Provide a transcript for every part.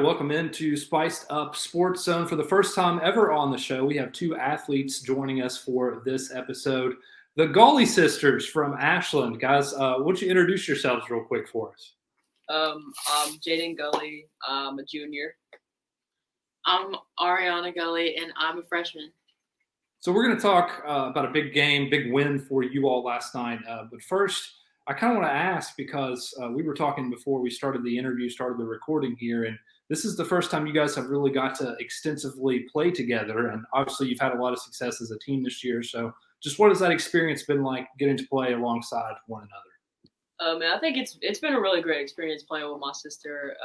Welcome into Spiced Up Sports Zone. For the first time ever on the show, we have two athletes joining us for this episode. The Gulley sisters from Ashland. Guys, why don't you introduce yourselves real quick for us? I'm Jaidyn Gulley. I'm a junior. I'm Aryanna Gulley, and I'm a freshman. So we're going to talk about a big game, big win for you all last night. But first, I kind of want to ask because we were talking before we started the interview, started the recording here, and this is the first time you guys have really got to extensively play together. And obviously you've had a lot of success as a team this year. So just what has that experience been like getting to play alongside one another? I think it's been a really great experience playing with my sister.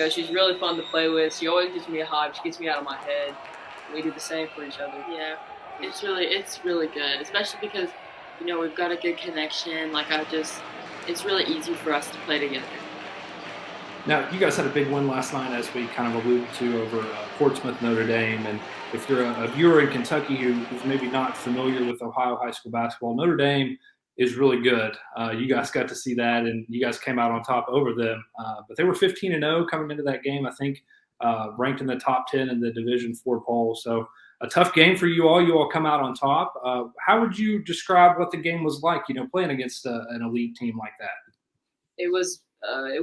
She's really fun to play with. She always gives me a hype. She gets me out of my head. We do the same for each other. Yeah, it's really good, especially because, we've got a good connection. It's really easy for us to play together. Now, you guys had a big win last night, as we kind of alluded to, over Portsmouth, Notre Dame. And if you're a viewer in Kentucky who's maybe not familiar with Ohio high school basketball, Notre Dame is really good. You guys got to see that, and you guys came out on top over them. But they were 15-0 coming into that game, I think, ranked in the top 10 in the Division IV poll. So a tough game for you all. You all come out on top. How would you describe what the game was like, playing against an elite team like that? It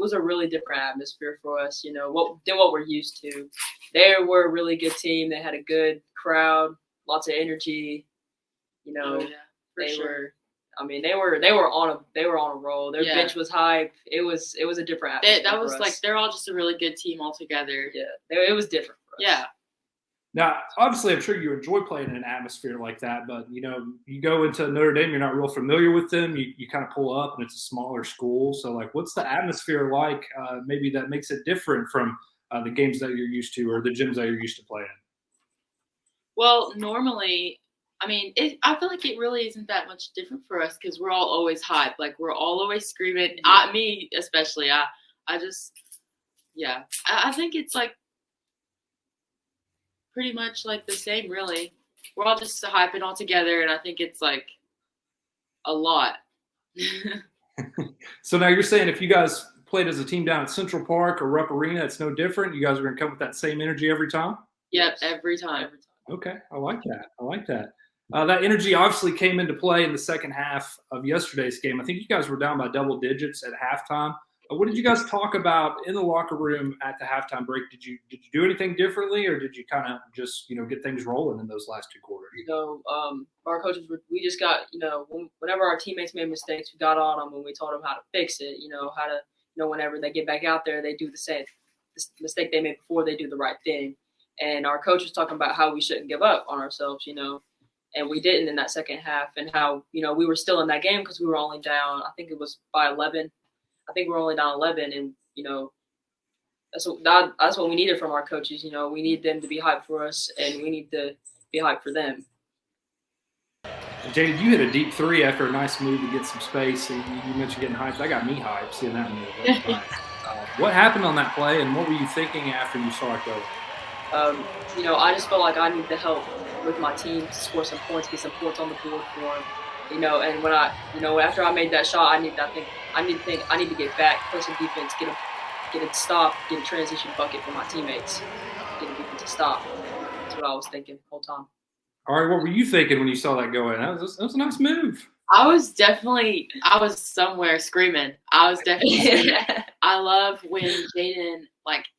was a really different atmosphere for us, than what we're used to. They were a really good team. They had a good crowd, lots of energy. They were on a roll. Their bench was hype. It was a different atmosphere. They're all just a really good team all together. Yeah, it was different for us. Yeah. Now, obviously, I'm sure you enjoy playing in an atmosphere like that, but, you go into Notre Dame, you're not real familiar with them. You kind of pull up, and it's a smaller school. So, what's the atmosphere like maybe that makes it different from the games that you're used to or the gyms that you're used to playing? Well, normally, I feel like it really isn't that much different for us because we're all always hyped. We're all always screaming. Me especially. I think it's pretty much the same, really. We're all just hyping all together, and I think it's a lot. So now you're saying if you guys played as a team down at Central Park or Rupp Arena, it's no different? You guys are going to come with that same energy every time? Yep, every time. Okay, I like that. That energy obviously came into play in the second half of yesterday's game. I think you guys were down by double digits at halftime. What did you guys talk about in the locker room at the halftime break? Did you do anything differently, or did you kind of just get things rolling in those last two quarters? Our coaches we just got whenever our teammates made mistakes, we got on them and we told them how to fix it. How to whenever they get back out there, they do the same mistake they made before. They do the right thing. And our coach was talking about how we shouldn't give up on ourselves, and we didn't in that second half, and how we were still in that game because we were only down. I think it was by 11. I think we're only down 11, and that's what we needed from our coaches. We need them to be hyped for us, and we need to be hyped for them. Jaidyn, you hit a deep three after a nice move to get some space, and you mentioned getting hyped. That got me hyped seeing that move. That was nice. What happened on that play, and what were you thinking after you saw it go? I just felt like I need the help with my team to score some points, get some points on the board for them. And when after I made that shot, I need to get back, play some defense, get a stop, get a transition bucket for my teammates, get a defensive stop. That's what I was thinking the whole time. All right, what were you thinking when you saw that go in? That was a nice move. I was somewhere screaming. I was definitely screaming. I love when Jaidyn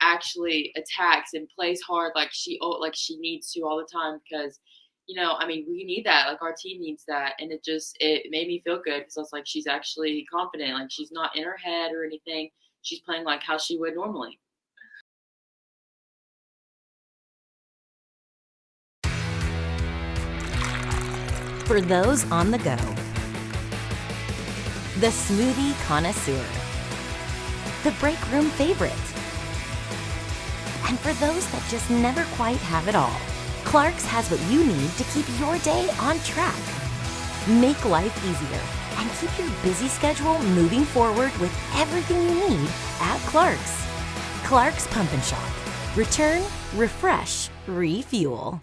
actually attacks and plays hard she needs to all the time because we need that. Our team needs that, and it made me feel good because I was she's actually confident. She's not in her head or anything. She's playing how she would normally. For those on the go, the smoothie connoisseur, the break room favorite, and for those that just never quite have it all, Clark's has what you need to keep your day on track. Make life easier and keep your busy schedule moving forward with everything you need at Clark's. Clark's Pump and Shop. Return, refresh, refuel.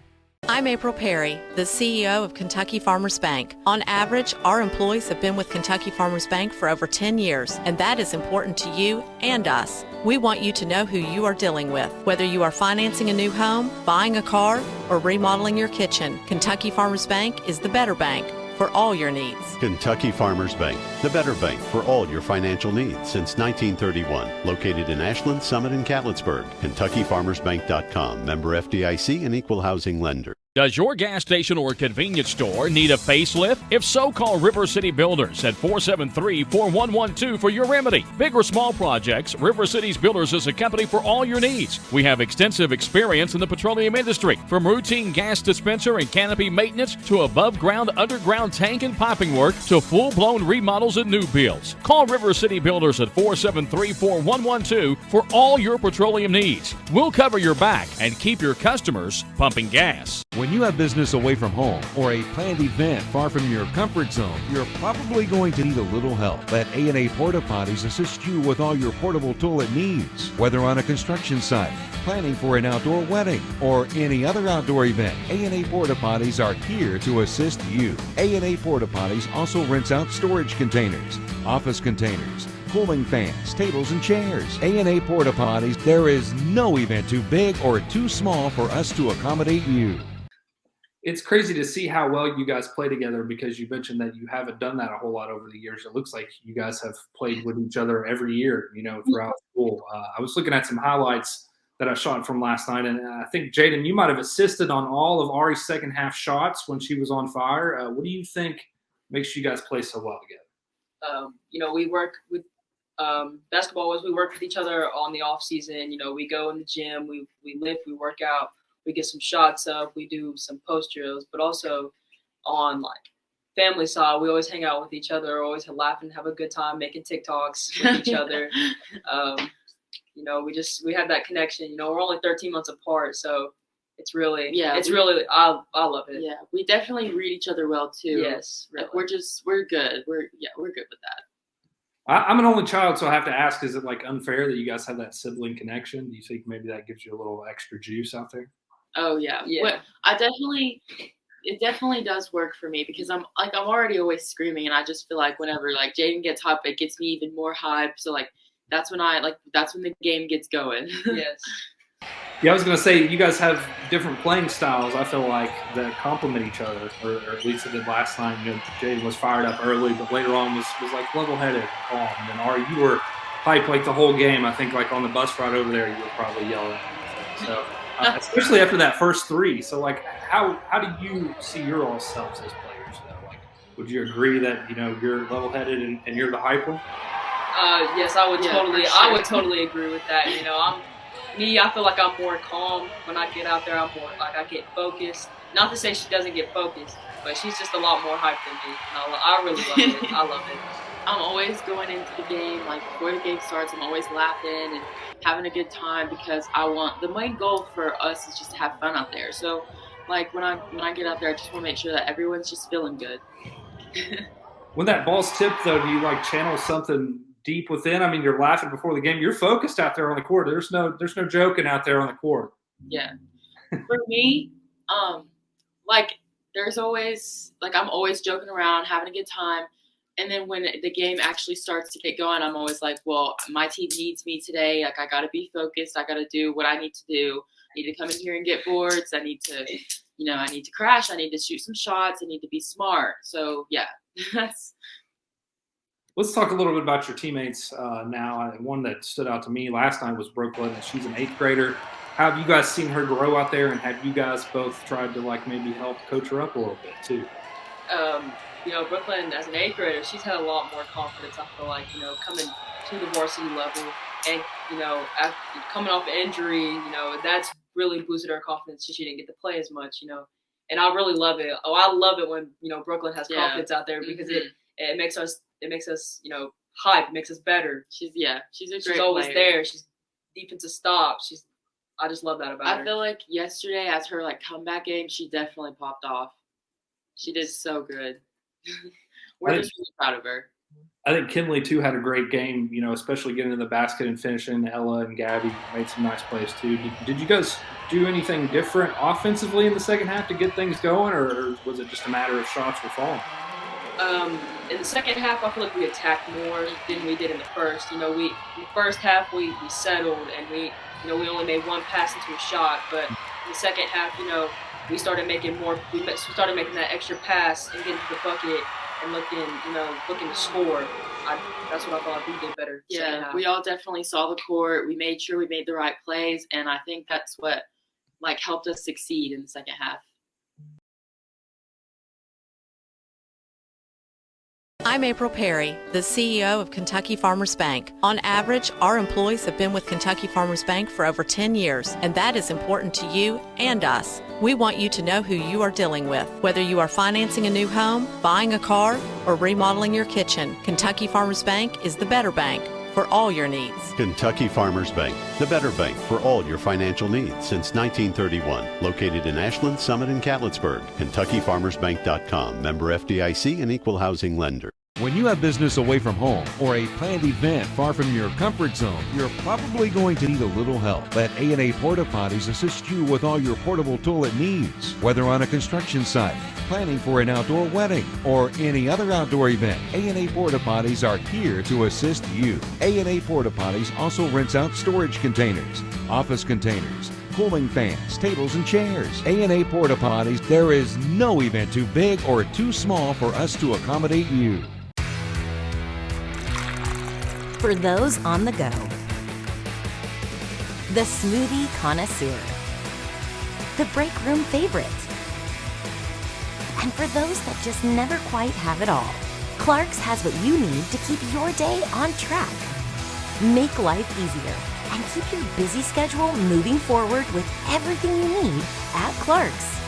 I'm April Perry, the CEO of Kentucky Farmers Bank. On average, our employees have been with Kentucky Farmers Bank for over 10 years, and that is important to you and us. We want you to know who you are dealing with. Whether you are financing a new home, buying a car, or remodeling your kitchen, Kentucky Farmers Bank is the better bank for all your needs. Kentucky Farmers Bank, the better bank for all your financial needs since 1931. Located in Ashland, Summit, and Catlettsburg. KentuckyFarmersBank.com. Member FDIC and equal housing lender. Does your gas station or convenience store need a facelift? If so, call River City Builders at 473-4112 for your remedy. Big or small projects, River City's Builders is a company for all your needs. We have extensive experience in the petroleum industry, from routine gas dispenser and canopy maintenance to above-ground, underground tank and piping work to full-blown remodels and new builds. Call River City Builders at 473-4112 for all your petroleum needs. We'll cover your back and keep your customers pumping gas. When you have business away from home or a planned event far from your comfort zone, you're probably going to need a little help. Let A&A Porta Potties assist you with all your portable toilet needs. Whether on a construction site, planning for an outdoor wedding, or any other outdoor event, A&A Porta Potties are here to assist you. A&A Porta Potties also rents out storage containers, office containers, cooling fans, tables, and chairs. A&A Porta Potties, there is no event too big or too small for us to accommodate you. It's crazy to see how well you guys play together, because you mentioned that you haven't done that a whole lot over the years. It looks like you guys have played with each other every year, throughout school. I was looking at some highlights that I shot from last night, and I think, Jaidyn, you might have assisted on all of Ari's second half shots when she was on fire. What do you think makes you guys play so well together? We work with basketball. We work with each other on the off season. We go in the gym, we lift, we work out. We get some shots up, we do some post drills, but also on family side, we always hang out with each other, always laugh and have a good time making TikToks with each other. We have that connection. We're only 13 months apart, so it's really, I love it. Yeah, we definitely read each other well too. Yes, really. We're good. We're good with that. I'm an only child, so I have to ask, is it unfair that you guys have that sibling connection? Do you think maybe that gives you a little extra juice out there? Oh yeah. Yeah. It definitely does work for me, because I'm already always screaming, and I just feel like whenever Jaidyn gets hype, it gets me even more hype. So that's when the game gets going. Yes. Yeah, I was gonna say, you guys have different playing styles, I feel like, that complement each other, or at least it did last time. Jaidyn was fired up early, but later on was level-headed and calm. And then Ari, you were hype the whole game. I think on the bus ride over there, you were probably yelling at me. So especially after that first three. So how do you see your all selves as players though? Would you agree that you're level-headed and you're the hype one? Yes, I would totally. Sure. I would totally agree with that. I feel like I'm more calm when I get out there. I'm more I get focused. Not to say she doesn't get focused, but she's just a lot more hyped than me. I really love it. I love it. I'm always going into the game, before the game starts, I'm always laughing and having a good time, because the main goal for us is just to have fun out there. So when I get out there, I just want to make sure that everyone's just feeling good. When that ball's tipped though, do you channel something deep within? I mean, you're laughing before the game. You're focused out there on the court. There's no joking out there on the court. Yeah. For me, there's always I'm always joking around, having a good time. And then when the game actually starts to get going, I'm always well, my team needs me today. I got to be focused. I got to do what I need to do. I need to come in here and get boards. I need to, I need to crash. I need to shoot some shots. I need to be smart. So, yeah, that's. Let's talk a little bit about your teammates now. One that stood out to me last night was Brooklyn, and she's an 8th grader. How have you guys seen her grow out there, and have you guys both tried to maybe help coach her up a little bit too? Brooklyn, as an 8th grader, she's had a lot more confidence, I feel like, coming to the varsity level and, after coming off injury, that's really boosted her confidence. She didn't get to play as much, and I really love it. Oh, I love it when, Brooklyn has confidence out there, because it makes us, hype. It makes us better. She's a great She's always player. there. She's defensive stop. I just love that about her. I feel like yesterday, as her comeback game, she definitely popped off. She did so good. We're just really proud of her. I think Kinley too had a great game, especially getting in the basket and finishing. Ella and Gabby made some nice plays too. Did you guys do anything different offensively in the second half to get things going, or was it just a matter of shots were falling? In the second half, I feel like we attacked more than we did in the first. In the first half we settled and we only made one pass into a shot, but in the second half, we started making more. We started making that extra pass and getting to the bucket and looking to score. That's what I thought we did better. Yeah, we all definitely saw the court. We made sure we made the right plays, and I think that's what helped us succeed in the second half. I'm April Perry, the CEO of Kentucky Farmers Bank. On average, our employees have been with Kentucky Farmers Bank for over 10 years, and that is important to you and us. We want you to know who you are dealing with. Whether you are financing a new home, buying a car, or remodeling your kitchen, Kentucky Farmers Bank is the better bank for all your needs. Kentucky Farmers Bank, the better bank for all your financial needs since 1931. Located in Ashland, Summit, and Catlettsburg. KentuckyFarmersBank.com. Member FDIC and equal housing lender. When you have business away from home or a planned event far from your comfort zone, you're probably going to need a little help. Let A&A Porta Potties assist you with all your portable toilet needs. Whether on a construction site, planning for an outdoor wedding, or any other outdoor event, A&A Porta Potties are here to assist you. A&A Porta Potties also rents out storage containers, office containers, cooling fans, tables, and chairs. A&A Porta Potties, there is no event too big or too small for us to accommodate you. For those on the go, the smoothie connoisseur, the break room favorite, and for those that just never quite have it all, Clark's has what you need to keep your day on track. Make life easier and keep your busy schedule moving forward with everything you need at Clark's.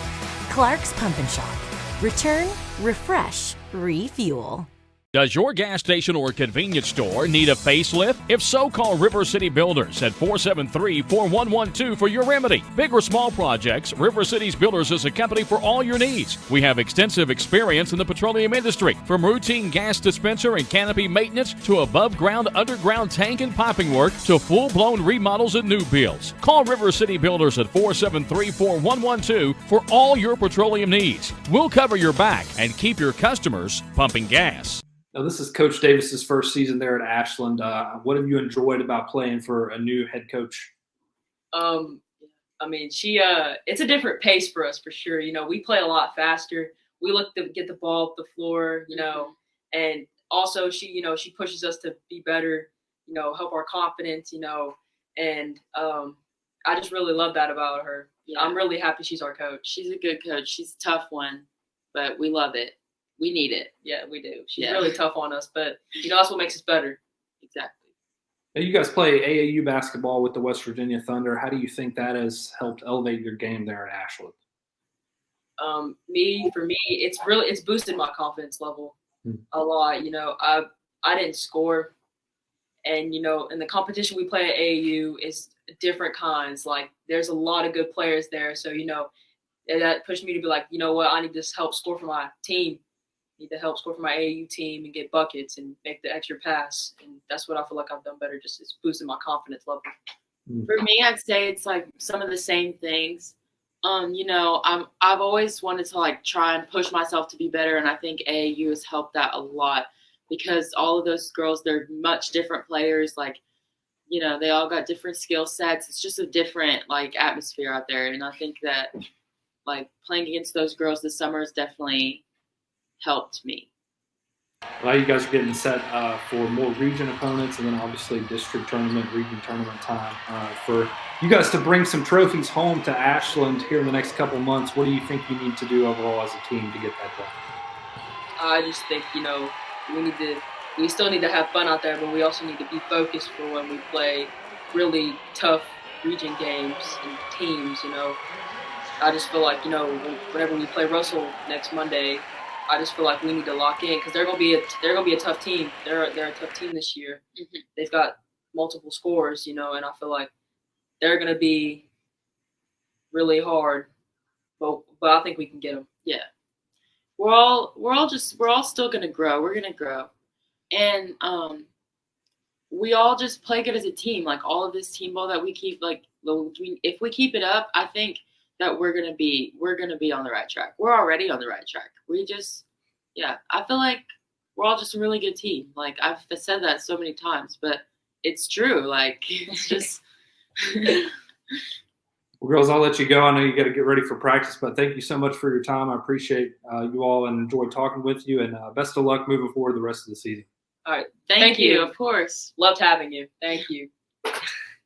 Clark's Pump and Shop. Return, refresh, refuel. Does your gas station or convenience store need a facelift? If so, call River City Builders at 473-4112 for your remedy. Big or small projects, River City's Builders is a company for all your needs. We have extensive experience in the petroleum industry, from routine gas dispenser and canopy maintenance to above-ground, underground tank and piping work to full-blown remodels and new builds. Call River City Builders at 473-4112 for all your petroleum needs. We'll cover your back and keep your customers pumping gas. Now, this is Coach Davis's first season there at Ashland. What have you enjoyed about playing for a new head coach? It's a different pace for us for sure. We play a lot faster. We look to get the ball up the floor, and also she pushes us to be better, help our confidence, and I just really love that about her. Yeah. I'm really happy she's our coach. She's a good coach. She's a tough one, but we love it. We need it. Yeah, we do. She's really tough on us, but that's what makes us better. Exactly. Now, you guys play AAU basketball with the West Virginia Thunder. How do you think that has helped elevate your game there at Ashland? For me, it's boosted my confidence level a lot. I didn't score, and in the competition we play at AAU is different kinds. Like, there's a lot of good players there, so that pushed me to be like, I need to help score for my team. Need to help score for my AAU team and get buckets and make the extra pass, and that's what I feel like I've done better. Just it's boosting my confidence level. For me, I'd say it's like some of the same things. I've always wanted to try and push myself to be better, and I think AAU has helped that a lot because all of those girls, they're much different players. They all got different skill sets. It's just a different atmosphere out there, and I think that playing against those girls this summer has definitely helped me. Well, you guys are getting set for more region opponents and then obviously district tournament, region tournament time for you guys to bring some trophies home to Ashland here in the next couple months. What do you think you need to do overall as a team to get that done? I just think, we still need to have fun out there, but we also need to be focused for when we play really tough region games and teams, I just feel like, whenever we play Russell next Monday, I just feel like we need to lock in because they're gonna be a tough team. They're a tough team this year. Mm-hmm. They've got multiple scores, and I feel like they're gonna be really hard. But I think we can get them. Yeah, we're all still gonna grow. We're gonna grow. and we all just play good as a team. Like all of this team ball that we keep, like if we keep it up, I think that we're gonna be on the right track. We're already on the right track. We just, I feel like we're all just a really good team. Like I've said that so many times, but it's true. Like it's just. Well, girls, I'll let you go. I know you got to get ready for practice, but thank you so much for your time. I appreciate you all and enjoyed talking with you. And best of luck moving forward the rest of the season. All right. Thank you. Of course. Loved having you. Thank you.